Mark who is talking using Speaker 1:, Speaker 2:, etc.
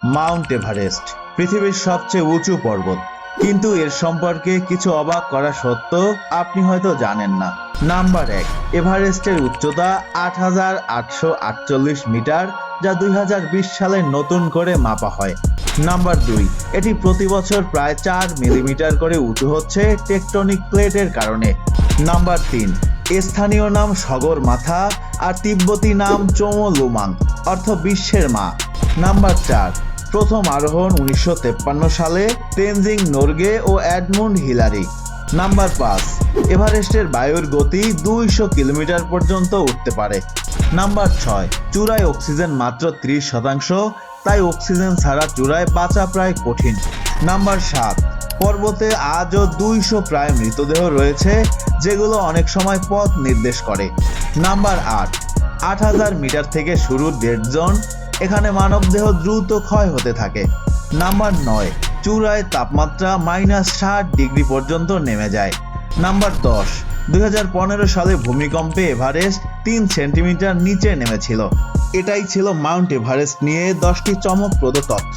Speaker 1: Mount Everest পৃথিবীর সবচেয়ে উঁচু পর্বত, কিন্তু এর সম্পর্কে কিছু অবাক করা সত্য আপনি হয়তো জানেন না। নাম্বার 1, এভারেস্টের উচ্চতা ৮,৮৪৮ মিটার, যা ২০২০ সালে নতুন করে মাপা হয়। নাম্বার 2, এটি প্রতি বছর প্রায় ৪ মিলিমিটার করে উঁচু হচ্ছে টেকটনিক প্লেটের কারণে। নাম্বার 3, স্থানীয় নাম সগরমাথা আর তিব্বতী নাম চোমলুমাং, অর্থ বিশ্বের মা। নাম্বার 4, প্রথম আরোহণ ১৯৫৩ সালে তেনজিং নোরগে ও এডমুন্ড হিলারি। নাম্বার 5, এভারেস্টের বায়ুর গতি ২০০ কিলোমিটার পর্যন্ত উঠতে পারে। নাম্বার 6, চূড়ায় অক্সিজেন মাত্র ৩০%, তাই অক্সিজেন ছাড়া চূড়ায় বাঁচা প্রায় কঠিন। নাম্বার 7, পর্বতে আজও ২০০ প্রায় মৃতদেহ রয়েছে, যেগুলো অনেক সময় পথ নির্দেশ করে। নাম্বার 8, ৮,০০০ মিটার থেকে শুরু ডেড জোন, এখানে মানবদেহ দ্রুত ক্ষয় হতে থাকে। নাম্বার 9, চূড়ায় তাপমাত্রা -৬০ ডিগ্রি পর্যন্ত নেমে যায়। নাম্বার 10, ২০১৫ সালে ভূমিকম্পে এভারেস্ট ৩ সেন্টিমিটার নিচে নেমেছিল। এটাই ছিল মাউন্ট এভারেস্ট নিয়ে 10টি চমকপ্রদ তথ্য।